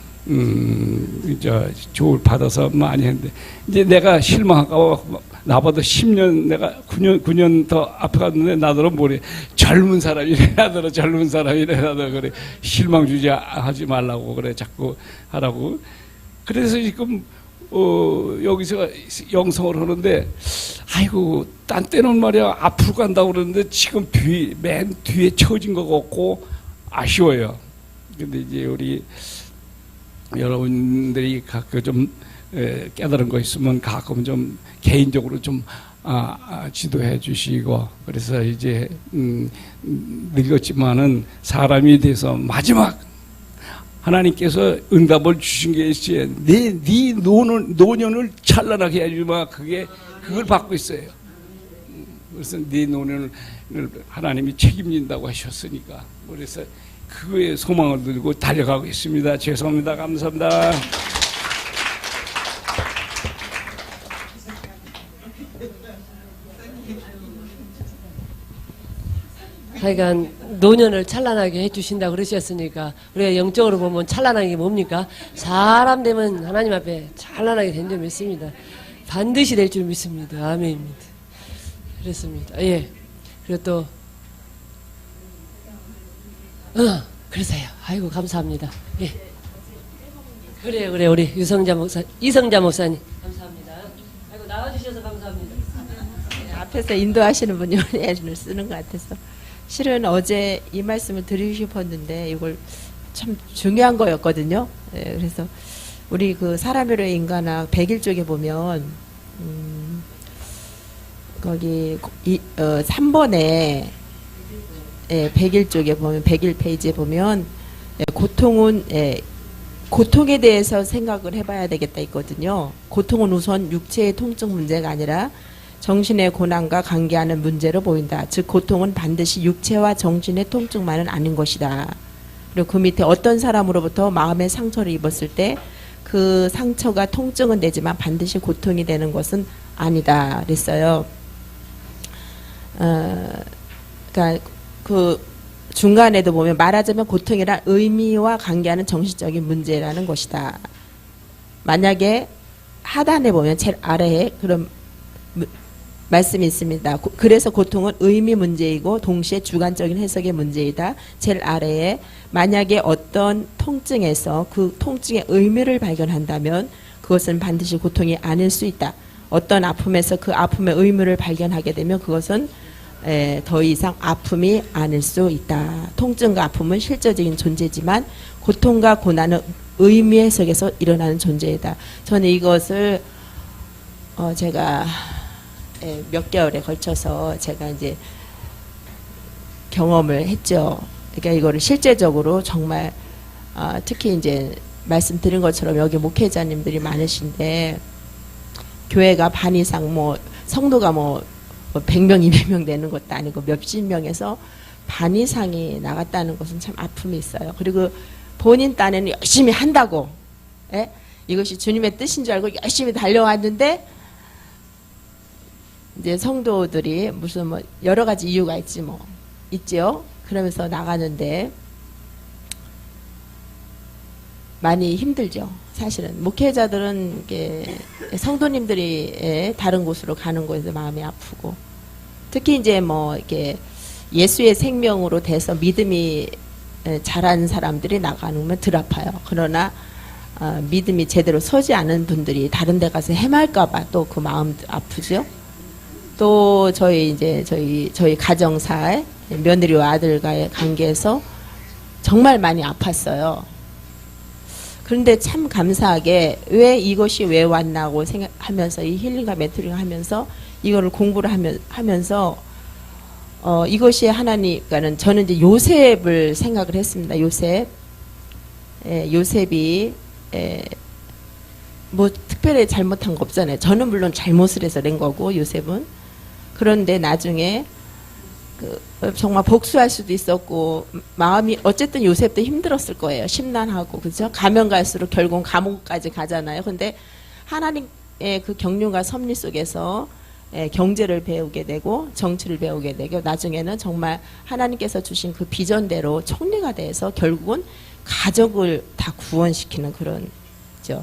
이제 조를 받아서 많이 했는데 이제 내가 실망할까 나보다 10년 내가 9년 더 앞에 갔는데 나더러 뭐래 젊은 사람이래 나더러 젊은 사람이래 나더러 그래 실망 주지 하지 말라고 그래 자꾸 하라고. 그래서 지금 여기서 영성을 하는데 아이고 딴 때는 말이야 앞으로 간다고 그러는데 지금 맨 뒤에 처진 것 같고 아쉬워요. 근데 이제 우리 여러분들이 가끔 좀 깨달은 거 있으면 가끔 좀 개인적으로 좀 지도해 주시고 그래서 이제 늙었지만은 사람이 돼서 마지막 하나님께서 응답을 주신 게 있어요. 네 노년을 찬란하게 해주마 그걸 받고 있어요. 그래서 네 노년을 하나님이 책임진다고 하셨으니까 그래서 그거에 소망을 들고 달려가고 있습니다. 죄송합니다. 감사합니다. 하여간 노년을 찬란하게 해주신다 그러셨으니까 우리가 영적으로 보면 찬란한 게 뭡니까? 사람 되면 하나님 앞에 찬란하게 된 줄 믿습니다. 반드시 될 줄 믿습니다. 아멘입니다. 그렇습니다. 예. 그리고 또 그러세요. 아이고 감사합니다. 예. 그래 우리 이성자 목사님 감사합니다. 아이고 나와주셔서 감사합니다. 앞에서 인도하시는 분이 애를 쓰는 것 같아서 실은 어제 이 말씀을 드리고 싶었는데 이걸 참 중요한 거였거든요. 예, 그래서 우리 그 사람의 인간학 101쪽에 보면 거기 3번에 101쪽에 보면 101페이지에 보면 고통은 고통에 대해서 생각을 해봐야 되겠다 있거든요. 고통은 우선 육체의 통증 문제가 아니라 정신의 고난과 관계하는 문제로 보인다. 즉 고통은 반드시 육체와 정신의 통증만은 아닌 것이다. 그리고 그 밑에 어떤 사람으로부터 마음의 상처를 입었을 때 그 상처가 통증은 되지만 반드시 고통이 되는 것은 아니다. 그랬어요. 그러니까 그 중간에도 보면 말하자면 고통이란 의미와 관계하는 정신적인 문제라는 것이다. 만약에 하단에 보면 제일 아래에 그런 말씀이 있습니다. 그래서 고통은 의미 문제이고 동시에 주관적인 해석의 문제이다. 제일 아래에 만약에 어떤 통증에서 그 통증의 의미를 발견한다면 그것은 반드시 고통이 아닐 수 있다. 어떤 아픔에서 그 아픔의 의미를 발견하게 되면 그것은 더 이상 아픔이 아닐 수 있다. 통증과 아픔은 실제적인 존재지만 고통과 고난은 의미 해석에서 일어나는 존재이다. 저는 이것을 제가 몇 개월에 걸쳐서 제가 이제 경험을 했죠. 그러니까 이거를 실제적으로 정말 특히 이제 말씀드린 것처럼 여기 목회자님들이 많으신데 교회가 반 이상 뭐 성도가 뭐 100명, 200명 되는 것도 아니고 몇십 명에서 반 이상이 나갔다는 것은 참 아픔이 있어요. 그리고 본인 딴에는 열심히 한다고 이것이 주님의 뜻인 줄 알고 열심히 달려왔는데 이제 성도들이 무슨 뭐 여러 가지 이유가 있지요. 그러면서 나가는데 많이 힘들죠. 사실은 목회자들은 이게 성도님들이 다른 곳으로 가는 곳에서 마음이 아프고 특히 이제 뭐 이렇게 예수의 생명으로 돼서 믿음이 자란 사람들이 나가면 덜 아파요. 그러나 믿음이 제대로 서지 않은 분들이 다른 데 가서 해맑까봐 또 그 마음 아프죠. 또 저희 가정사의 며느리와 아들과의 관계에서 정말 많이 아팠어요. 그런데 참 감사하게 왜 이것이 왜 왔나고 생각하면서 이 힐링과 멘토링 하면서 이거를 공부를 하면서 이것이 하나님과는 저는 이제 요셉을 생각을 했습니다. 요셉이 뭐 특별히 잘못한 거 없잖아요. 저는 물론 잘못을 해서 낸 거고 요셉은. 그런데 나중에 정말 복수할 수도 있었고 마음이 어쨌든 요셉도 힘들었을 거예요. 심란하고 그렇죠. 가면 갈수록 결국 감옥까지 가잖아요. 근데 하나님의 그 경륜과 섭리 속에서 경제를 배우게 되고 정치를 배우게 되고 나중에는 정말 하나님께서 주신 그 비전대로 총리가 돼서 결국은 가족을 다 구원시키는 그런 죠.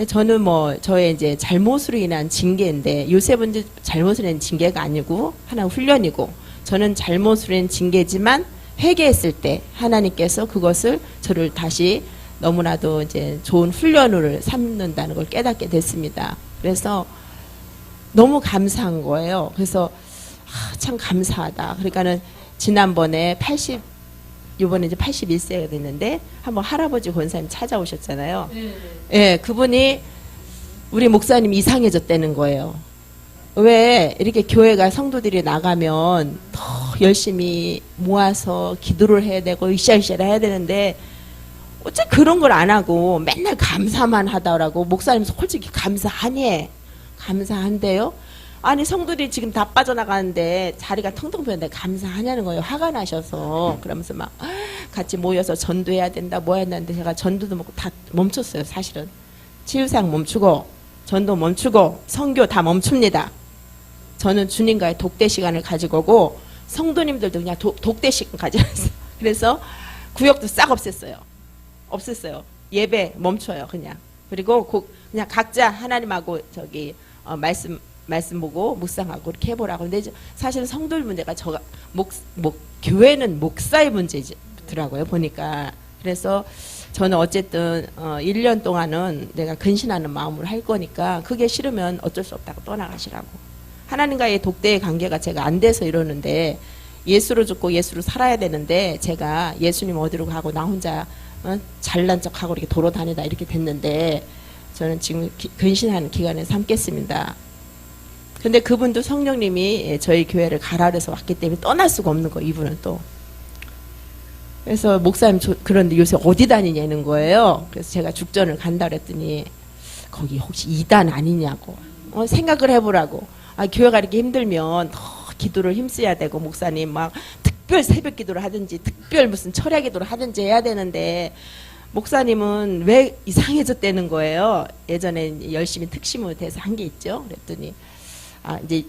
저는 뭐 저의 이제 잘못으로 인한 징계인데 요셉은 이제 잘못으로 인한 징계가 아니고 하나의 훈련이고 저는 잘못으로 인한 징계지만 회개했을 때 하나님께서 그것을 저를 다시 너무나도 이제 좋은 훈련으로 삼는다는 걸 깨닫게 됐습니다. 그래서 너무 감사한 거예요. 그래서 참 감사하다. 그러니까는 지난번에 이번에 이제 81세가 됐는데 한번 할아버지 권사님 찾아오셨잖아요. 예, 그분이 우리 목사님 이상해졌다는 거예요. 왜 이렇게 교회가 성도들이 나가면 더 열심히 모아서 기도를 해야 되고 으쌰으쌰 해야 되는데 어째 그런 걸 안 하고 맨날 감사만 하더라고. 목사님 솔직히 감사하니? 감사한데요? 아니 성도들이 지금 다 빠져나가는데 자리가 텅텅 비었는데 감사하냐는 거예요. 화가 나셔서. 그러면서 막 같이 모여서 전도해야 된다 뭐 해야 되는데 제가 전도도 먹고 다 멈췄어요. 사실은 치유상 멈추고 전도 멈추고 선교 다 멈춥니다. 저는 주님과의 독대 시간을 가지고 오고 성도님들도 그냥 독대 시간 가져왔어요. 그래서 구역도 싹 없앴어요. 예배 멈춰요. 그냥. 그리고 그냥 각자 하나님하고 말씀 보고 묵상하고 이렇게 해보라고. 근데 사실은 성도의 문제가 교회는 목사의 문제더라고요. 보니까. 그래서 저는 어쨌든 1년 동안은 내가 근신하는 마음으로 할 거니까 그게 싫으면 어쩔 수 없다고 떠나가시라고. 하나님과의 독대의 관계가 제가 안 돼서 이러는데 예수로 죽고 예수로 살아야 되는데 제가 예수님 어디로 가고 나 혼자 잘난 척하고 이렇게 돌아다니다 이렇게 됐는데 저는 지금 근신하는 기간에 삼겠습니다. 근데 그분도 성령님이 저희 교회를 가라 그래서 왔기 때문에 떠날 수가 없는 거 이분은 또. 그래서 목사님 그런데 요새 어디 다니냐는 거예요. 그래서 제가 죽전을 간다 그랬더니 거기 혹시 이단 아니냐고 생각을 해보라고. 아, 교회가 이렇게 힘들면 더 기도를 힘써야 되고 목사님 막 특별 새벽 기도를 하든지 특별 무슨 철야 기도를 하든지 해야 되는데 목사님은 왜 이상해졌다는 거예요. 예전에 열심히 특심으로 돼서 한 게 있죠. 그랬더니 아 이제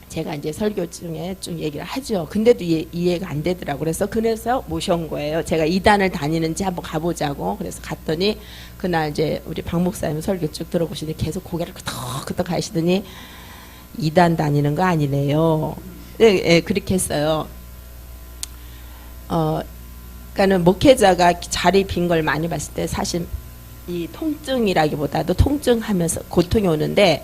제가 이제 설교 중에 좀 얘기를 하죠. 근데도 이해가 안 되더라고. 그래서 모셔온 거예요. 제가 이단을 다니는지 한번 가보자고. 그래서 갔더니 그날 이제 우리 박 목사님 설교 쭉 들어보시더니 계속 고개를 끄덕끄덕 하시더니 이단 다니는 거 아니래요. 예, 그렇게 했어요. 그러니까는 목회자가 자리 빈 걸 많이 봤을 때 사실 이 통증이라기보다도 통증하면서 고통이 오는데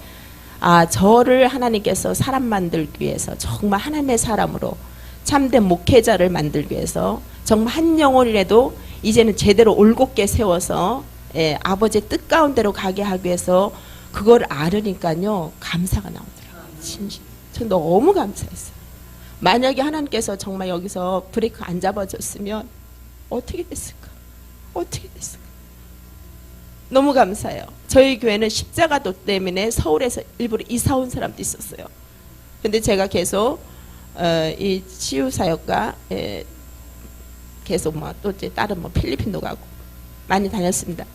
아, 저를 하나님께서 사람 만들기 위해서 정말 하나님의 사람으로 참된 목회자를 만들기 위해서 정말 한 영혼이라도 이제는 제대로 올곧게 세워서 예, 아버지의 뜻 가운데로 가게 하기 위해서 그걸 알으니까요 감사가 나오더라고요. 진심. 저 너무 감사했어요. 만약에 하나님께서 정말 여기서 브레이크 안 잡아줬으면 어떻게 됐을까? 어떻게 됐을까? 너무 감사해요. 저희 교회는 십자가도 때문에 서울에서 일부러 이사 온 사람도 있었어요. 근데 제가 계속 이 치유 사역과 계속 뭐 또 다른 뭐 필리핀도 가고 많이 다녔습니다.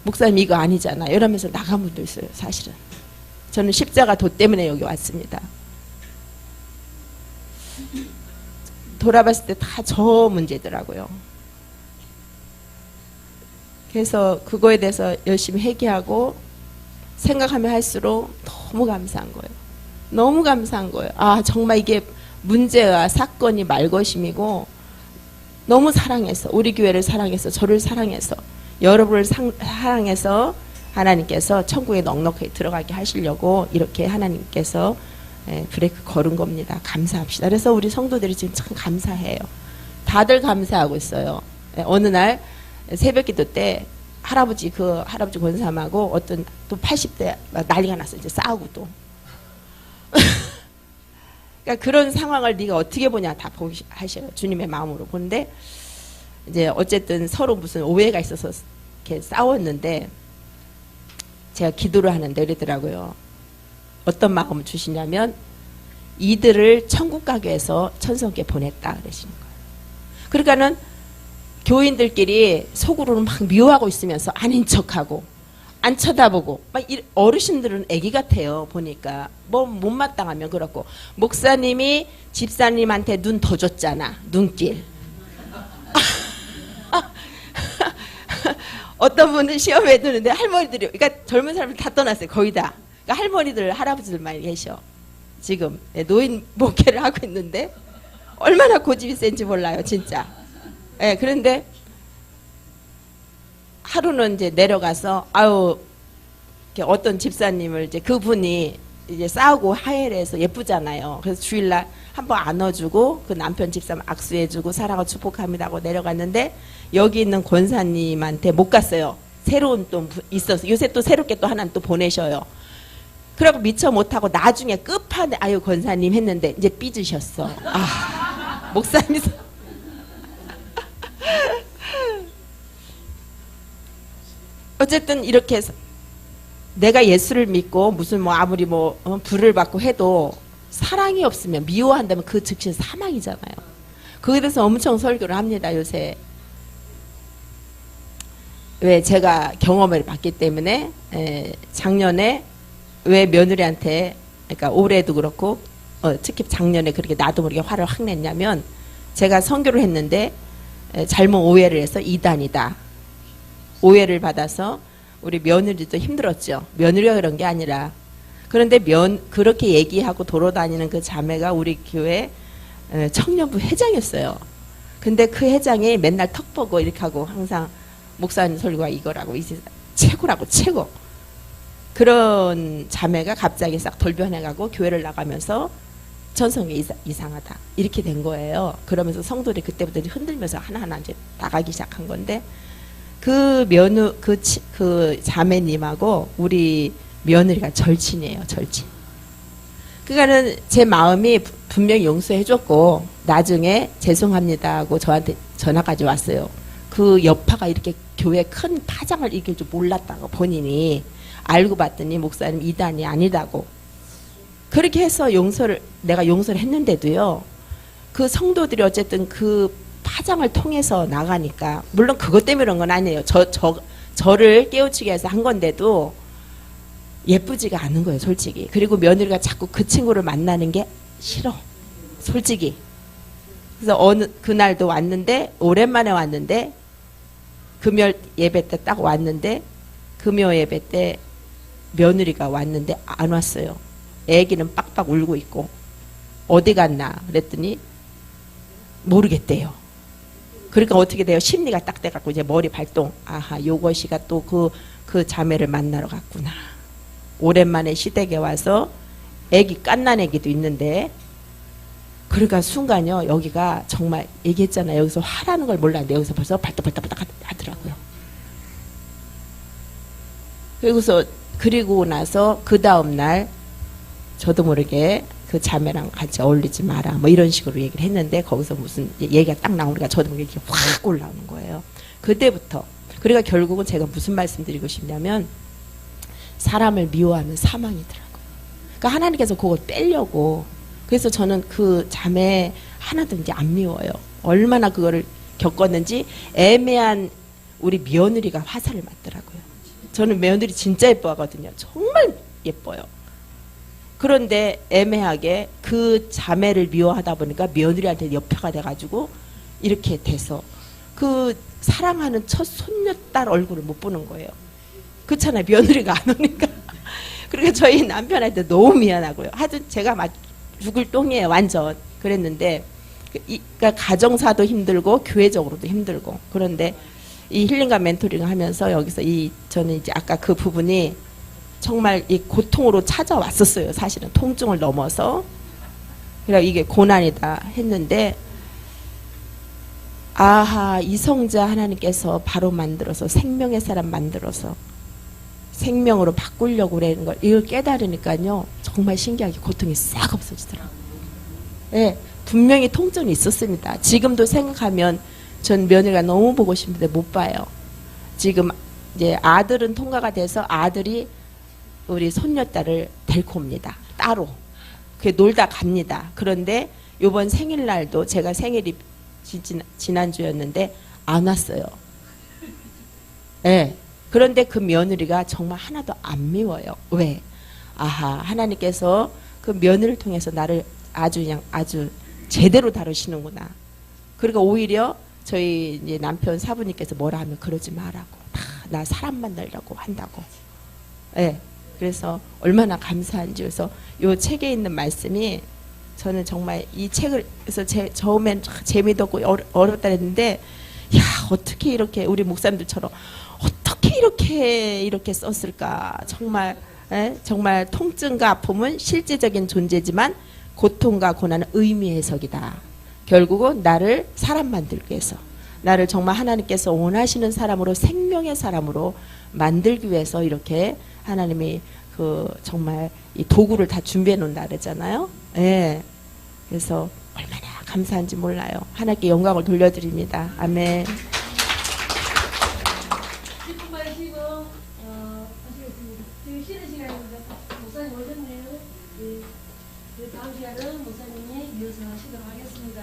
목사님 이거 아니잖아 이러면서 나간 분도 있어요. 사실은 저는 십자가도 때문에 여기 왔습니다. 돌아봤을 때 다 저 문제더라고요. 그래서 그거에 대해서 열심히 회개하고 생각하면 할수록 너무 감사한 거예요. 너무 감사한 거예요. 아 정말 이게 문제와 사건이 말것임이고 너무 사랑해서 우리 교회를 사랑해서 저를 사랑해서 여러분을 사랑해서 하나님께서 천국에 넉넉하게 들어가게 하시려고 이렇게 하나님께서 브레이크 걸은 겁니다. 감사합시다. 그래서 우리 성도들이 지금 참 감사해요. 다들 감사하고 있어요. 어느 날 새벽기도 때 할아버지 권사님하고 어떤 또 80대 난리가 났어요. 이제 싸우고 또. 그러니까 그런 상황을 네가 어떻게 보냐 다 하셔요. 주님의 마음으로 보는데 이제 어쨌든 서로 무슨 오해가 있어서 이렇게 싸웠는데 제가 기도를 하는데 이러더라고요. 어떤 마음을 주시냐면 이들을 천국 가게 해서 천성께 보냈다 그러시는 거예요. 그러니까는 교인들끼리 속으로는 막 미워하고 있으면서 아닌 척하고 안 쳐다보고 막 어르신들은 애기 같아요. 보니까 뭐 못마땅하면 그렇고 목사님이 집사님한테 눈 더 줬잖아. 눈길. 어떤 분은 시험에 드는데 할머니들이 그러니까 젊은 사람들 다 떠났어요. 거의 다. 그러니까 할머니들 할아버지들만 계셔. 지금 노인 목회를 하고 있는데 얼마나 고집이 센지 몰라요. 진짜. 예, 그런데 하루는 이제 내려가서 아유 어떤 집사님을 이제 그분이 이제 싸우고 화해를 해서 예쁘잖아요. 그래서 주일날 한번 안아주고 그 남편 집사님 악수해주고 사랑하고 축복합니다 하고 내려갔는데 여기 있는 권사님한테 못 갔어요. 새로운 또 있어서 요새 또 새롭게 또 하나 또 보내셔요. 그러고 미처 못하고 나중에 끝판에 아유 권사님 했는데 이제 삐지셨어. 아 목사님이 어쨌든 이렇게 해서 내가 예수를 믿고 무슨 뭐 아무리 뭐 불을 받고 해도 사랑이 없으면 미워한다면 그 즉시 사망이잖아요. 거기에 대해서 엄청 설교를 합니다. 요새 왜 제가 경험을 받기 때문에 작년에 왜 며느리한테 그러니까 올해도 그렇고 특히 작년에 그렇게 나도 모르게 화를 확 냈냐면 제가 선교를 했는데 잘못 오해를 해서 이단이다. 오해를 받아서 우리 며느리도 힘들었죠. 며느리가 그런 게 아니라 그런데 그렇게 얘기하고 돌아다니는 그 자매가 우리 교회 청년부 회장이었어요. 근데 그 회장이 맨날 턱 보고 이렇게 하고 항상 목사님 설교가 이거라고 이제 최고라고 최고. 그런 자매가 갑자기 싹 돌변해가고 교회를 나가면서 전성에 이상하다 이렇게 된 거예요. 그러면서 성도들이 그때부터 흔들면서 하나하나 이제 나가기 시작한 건데 그 자매님하고 우리 며느리가 절친이에요. 절친. 그러니까는 제 마음이 분명히 용서해줬고 나중에 죄송합니다 하고 저한테 전화까지 왔어요. 그 여파가 이렇게 교회 큰 파장을 일으킬 줄 몰랐다고 본인이 알고 봤더니 목사님 이단이 아니다고 그렇게 해서 내가 용서를 했는데도요. 그 성도들이 어쨌든 그 파장을 통해서 나가니까 물론 그것 때문에 그런 건 아니에요. 저를 깨우치기 위해서 한 건데도 예쁘지가 않은 거예요, 솔직히. 그리고 며느리가 자꾸 그 친구를 만나는 게 싫어, 솔직히. 그래서 그날도 왔는데 오랜만에 왔는데 금요 예배 때 딱 왔는데 금요 예배 때 며느리가 왔는데 안 왔어요. 애기는 빡빡 울고 있고 어디 갔나 그랬더니 모르겠대요. 그러니까 어떻게 돼요? 심리가 딱 돼갖고 이제 머리 발동. 아하, 요것이가 또 그 자매를 만나러 갔구나. 오랜만에 시댁에 와서 애기 깐난 애기도 있는데 그러니까 순간요 여기가 정말 얘기했잖아요. 여기서 화라는 걸 몰랐는데 여기서 벌써 발떡발떡 하더라고요. 그리고 나서 그 다음 날 저도 모르게 그 자매랑 같이 어울리지 마라 뭐 이런 식으로 얘기를 했는데 거기서 무슨 얘기가 딱 나오니까 저도 모르게 이렇게 확 올라오는 거예요. 그때부터. 그러니까 결국은 제가 무슨 말씀드리고 싶냐면 사람을 미워하면 사망이더라고요. 그러니까 하나님께서 그걸 빼려고. 그래서 저는 그 자매 하나도 이제 안 미워요. 얼마나 그거를 겪었는지 애매한 우리 며느리가 화살을 맞더라고요. 저는 며느리 진짜 예뻐하거든요. 정말 예뻐요. 그런데 애매하게 그 자매를 미워하다 보니까 며느리한테 여파가 돼가지고 이렇게 돼서 그 사랑하는 첫 손녀딸 얼굴을 못 보는 거예요. 그렇잖아요. 며느리가 안 오니까. 그러니까 저희 남편한테 너무 미안하고요. 하여튼 제가 막 죽을 똥이에요. 완전. 그랬는데 그러니까 가정사도 힘들고 교회적으로도 힘들고 그런데 이 힐링과 멘토링을 하면서 여기서 저는 이제 아까 그 부분이 정말 이 고통으로 찾아왔었어요. 사실은 통증을 넘어서. 그러니까 이게 고난이다 했는데 아하 이성자 하나님께서 바로 만들어서 생명의 사람 만들어서 생명으로 바꾸려고 그러는 걸 이걸 깨달으니까요. 정말 신기하게 고통이 싹 없어지더라고요. 네, 분명히 통증이 있었습니다. 지금도 생각하면 전 며느리가 너무 보고 싶은데 못 봐요. 지금 이제 아들은 통과가 돼서 아들이 우리 손녀딸을 데리고 옵니다. 따로. 그게 놀다 갑니다. 그런데 이번 생일날도 제가 생일이 지난주였는데 안 왔어요. 네. 그런데 그 며느리가 정말 하나도 안 미워요. 왜? 아하, 하나님께서 그 며느리를 통해서 나를 아주 제대로 다루시는구나. 그러니까 오히려 저희 이제 남편 사부님께서 뭐라 하면 그러지 말라고. 나 사람 만나려고 한다고. 네. 그래서 얼마나 감사한지. 그래서 이 책에 있는 말씀이 저는 정말 이 책을 그래서 처음엔 재미도 없고 어렵다 했는데 야 어떻게 이렇게 우리 목사님들처럼 어떻게 이렇게 썼을까. 정말 정말 통증과 아픔은 실제적인 존재지만 고통과 고난은 의미 해석이다. 결국은 나를 사람 만들기 위해서 나를 정말 하나님께서 원하시는 사람으로 생명의 사람으로 만들기 위해서 이렇게 하나님이 그 정말 이 도구를 다 준비해 놓는다 그랬잖아요. 예. 그래서 얼마나 감사한지 몰라요. 하나님께 영광을 돌려드립니다. 아멘. 기쁜 말씀이고 하시겠습니다. 지금 쉬는 시간입니다. 목사님 오셨네요. 네. 다음 시간은 목사님이 이어서 하시도록 하겠습니다.